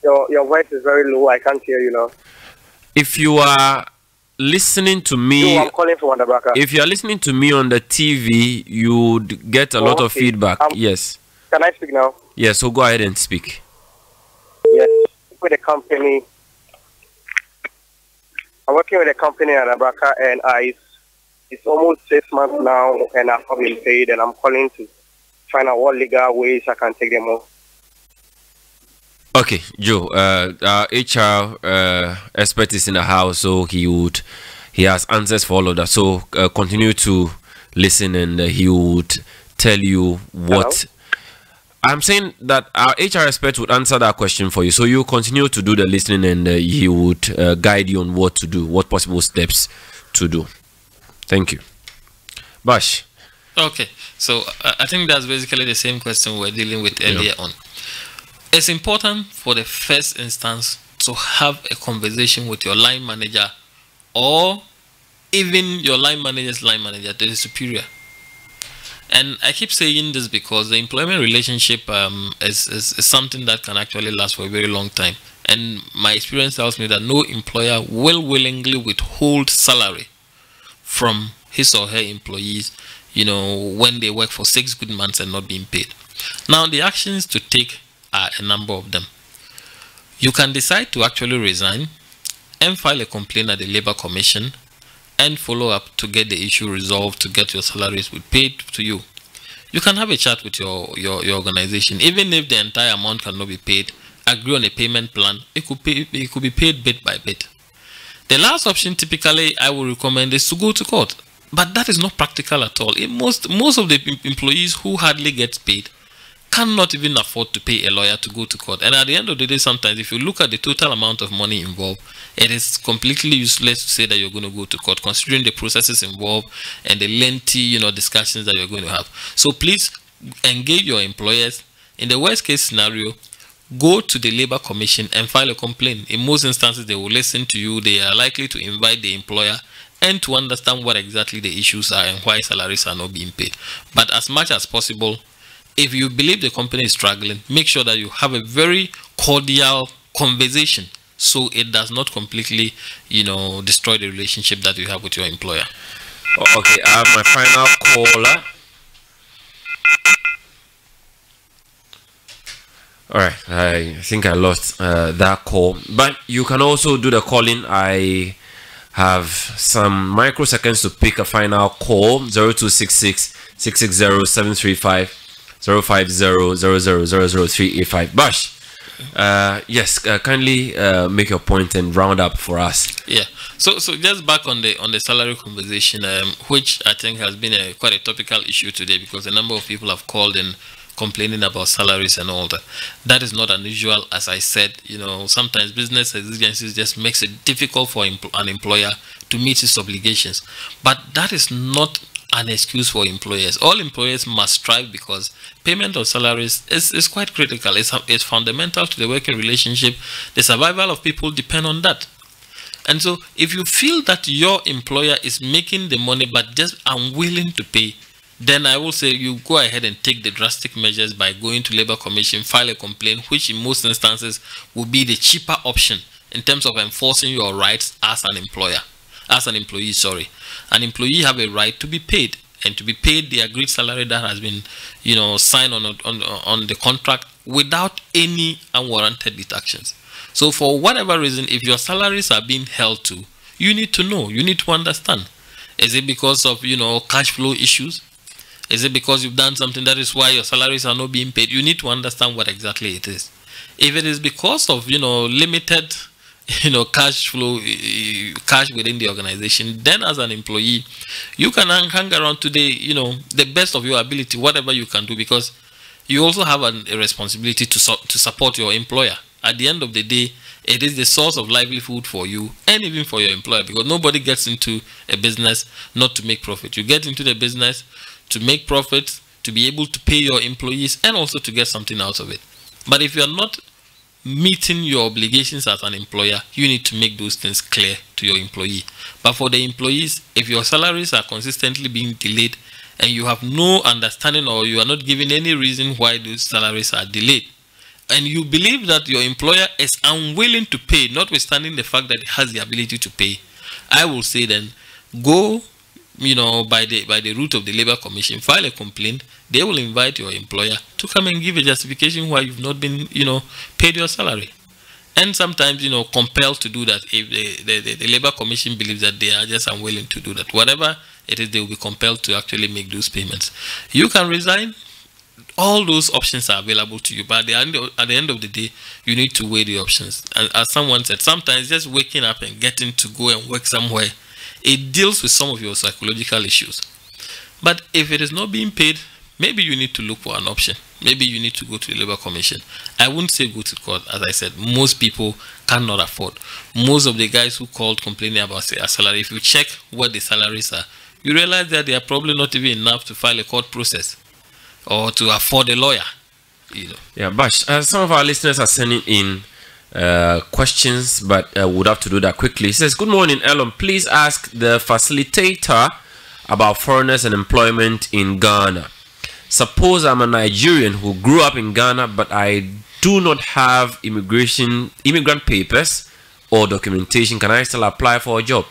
Your voice is very low. I can't hear you now. If you are listening to me, Joe, I'm calling from Adabaka. if you are listening to me on the TV, you would get a lot of feedback. Yes. Can I speak now? Yes, so go ahead and speak. Yes. With a company. I'm working with a company in Adabaka, and it's almost 6 months now, and I've not been paid, and I'm calling to find out what legal ways I can take them off. Okay, Joe, our HR expert is in the house, so he has answers for all of that. So continue to listen, and he would tell you what. Hello? I'm saying that our HR expert would answer that question for you. So you continue to do the listening, and he would guide you on what to do, what possible steps to do. Thank you. Bash. Okay, so I think that's basically the same question we're dealing with earlier on. It's important for the first instance to have a conversation with your line manager, or even your line manager's line manager, the superior. And I keep saying this because the employment relationship is something that can actually last for a very long time. And my experience tells me that no employer will willingly withhold salary from his or her employees, when they work for 6 good months and not being paid. Now, the actions to take are a number of them. You can decide to actually resign and file a complaint at the Labor Commission and follow up to get the issue resolved, to get your salaries paid to you. You can have a chat with your organization. Even if the entire amount cannot be paid, agree on a payment plan. It could be paid bit by bit. The last option typically I would recommend is to go to court, but that is not practical at all. Most of the employees who hardly get paid cannot even afford to pay a lawyer to go to court. And at the end of the day, sometimes if you look at the total amount of money involved, it is completely useless to say that you're going to go to court, considering the processes involved and the lengthy, discussions that you're going to have. So please engage your employers. In the worst case scenario, go to the Labor Commission and file a complaint. In most instances, they will listen to you. They are likely to invite the employer and to understand what exactly the issues are and why salaries are not being paid. But as much as possible, if you believe the company is struggling, make sure that you have a very cordial conversation so it does not completely, destroy the relationship that you have with your employer. Okay, I have my final caller. All right, I think I lost that call, but you can also do the calling. I have some microseconds to pick a final call. 0266 660 735 050000385. Bash, yes, kindly make your point and round up for us. Yeah. So just back on the salary conversation, which I think has been quite a topical issue today, because a number of people have called in complaining about salaries and all that. That is not unusual. As I said, sometimes business exigencies just makes it difficult for an employer to meet its obligations, but that is not an excuse for employers. All employers must strive, because payment of salaries is quite critical. It's fundamental to the working relationship. The survival of people depend on that. And so if you feel that your employer is making the money but just unwilling to pay, then I will say you go ahead and take the drastic measures by going to Labor Commission, file a complaint, which in most instances will be the cheaper option in terms of enforcing your rights as an employee. An employee have a right to be paid, and to be paid the agreed salary that has been, signed on the contract without any unwarranted deductions. So for whatever reason, if your salaries are being held to, you need to know, you need to understand. Is it because of, cash flow issues? Is it because you've done something that is why your salaries are not being paid? You need to understand what exactly it is. If it is because of, limited, cash flow, cash within the organization, then as an employee, you can hang around today, the best of your ability, whatever you can do, because you also have a responsibility to support your employer. At the end of the day, it is the source of livelihood for you and even for your employer, because nobody gets into a business not to make profit. You get into the business to make profit, to be able to pay your employees, and also to get something out of it. But if you are not meeting your obligations as an employer, you need to make those things clear to your employee. But for the employees, if your salaries are consistently being delayed and you have no understanding, or you are not giving any reason why those salaries are delayed, and you believe that your employer is unwilling to pay, notwithstanding the fact that it has the ability to pay, I will say then go, by the route of the Labor Commission, file a complaint. They will invite your employer to come and give a justification why you've not been, paid your salary. And sometimes, compelled to do that if the Labor Commission believes that they are just unwilling to do that. Whatever it is, they will be compelled to actually make those payments. You can resign. All those options are available to you, but at the end of the day, you need to weigh the options. And as someone said, sometimes just waking up and getting to go and work somewhere, it deals with some of your psychological issues. But if it is not being paid, maybe you need to look for an option. Maybe you need to go to the Labor Commission. I wouldn't say go to court. As I said, most people cannot afford. Most of the guys who called complaining about their salary, if you check what the salaries are, you realize that they are probably not even enough to file a court process or to afford a lawyer. Yeah, Bash, some of our listeners are sending in questions, but would have to do that quickly. He says, good morning, Elon. Please ask the facilitator about foreigners and employment in Ghana. Suppose I'm a Nigerian who grew up in Ghana, but I do not have immigrant papers or documentation. Can I still apply for a job?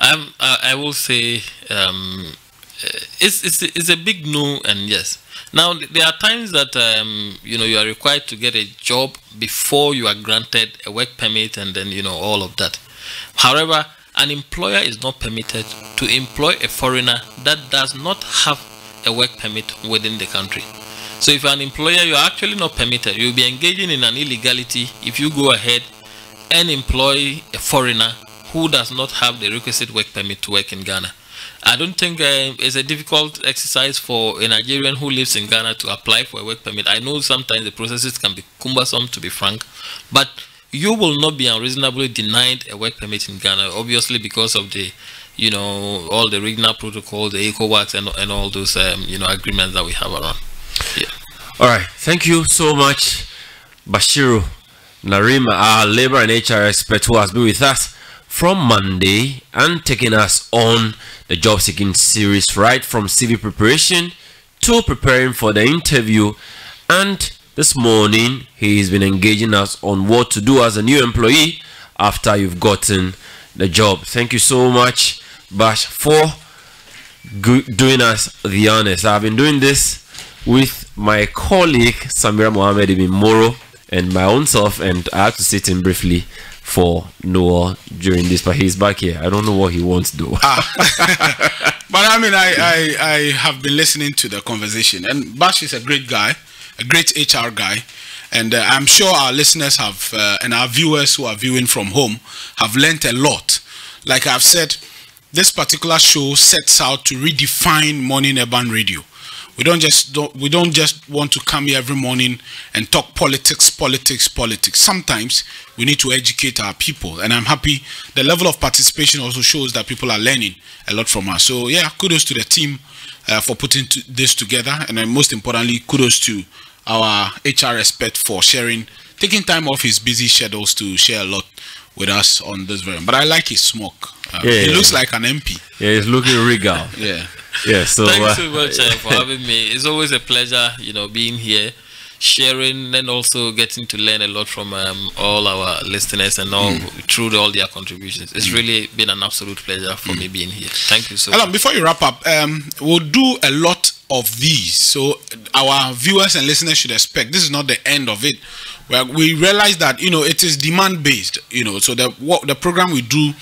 I will say it's a big no and yes. Now there are times that you are required to get a job before you are granted a work permit, and then all of that. However, an employer is not permitted to employ a foreigner that does not have a work permit within the country. So if you're an employer, you're actually not permitted. You'll be engaging in an illegality if you go ahead and employ a foreigner who does not have the requisite work permit to work in Ghana. I don't think it's a difficult exercise for a Nigerian who lives in Ghana to apply for a work permit. I know sometimes the processes can be cumbersome, to be frank, but you will not be unreasonably denied a work permit in Ghana, obviously because of the, you know, all the regional protocol, the ECOWAS, and all those, you know, agreements that we have around. Yeah. All right. Thank you so much, Bashiru Narima, our labor and HR expert, who has been with us from Monday and taking us on the job seeking series, right from CV preparation to preparing for the interview. And this morning, he's been engaging us on what to do as a new employee after you've gotten the job. Thank you so much, Bash, for doing us the honors. I've been doing this with my colleague, Samira Mohammed Ibn Moro, and my own self, and I have to sit in briefly for Noah during this, but he's back here. I don't know what he wants to do. But I mean, I have been listening to the conversation, and Bash is a great guy, a great HR guy, and I'm sure our listeners have, and our viewers who are viewing from home, have learnt a lot. Like I've said, this particular show sets out to redefine morning urban radio. We don't just want to come here every morning and talk politics. Sometimes we need to educate our people, and I'm happy the level of participation also shows that people are learning a lot from us. So yeah, kudos to the team for putting this together, and then most importantly, kudos to our HR expert for taking time off his busy schedules to share a lot with us on this very. But I like his smoke. He looks like an MP. Yeah, he's looking regal. Yeah. Yeah, so thank you so much for having me. It's always a pleasure, you know, being here, sharing, and also getting to learn a lot from all our listeners and all through all their contributions. It's really been an absolute pleasure for me being here. Thank you so much. Before you wrap up, we'll do a lot of these, so our viewers and listeners should expect this is not the end of it. Where we realize that, you know, it is demand based, you know, so the program we do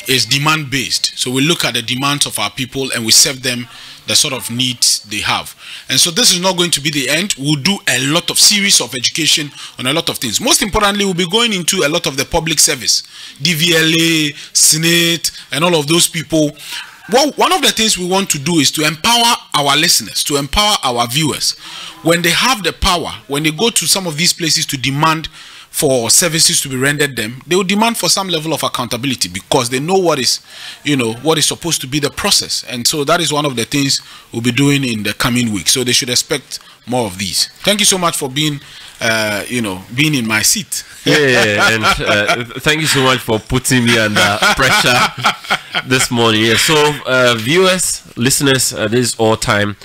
is demand based. So we look at the demands of our people and we serve them the sort of needs they have. And so this is not going to be the end. We'll do a lot of series of education on a lot of things. Most importantly, we'll be going into a lot of the public service, DVLA, Senate, and all of those people. Well, one of the things we want to do is to empower our listeners, to empower our viewers. When they have the power, when they go to some of these places to demand for services to be rendered them, they will demand for some level of accountability because they know what is, you know, what is supposed to be the process. And so that is one of the things we'll be doing in the coming week. So they should expect more of these. Thank you so much for being, you know, being in my seat. Yeah, and thank you so much for putting me under pressure this morning. Yeah, so viewers, listeners, this is all time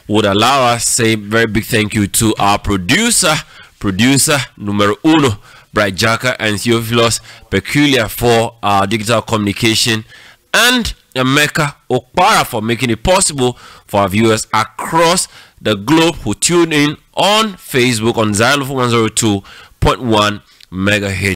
would allow us say very big thank you to our producer numero uno, Bright Jaka, and Theophilus Peculiar for our digital communication, and Emeka Okpara for making it possible for our viewers across the globe who tune in on Facebook on Zylofon 102.1 megahertz.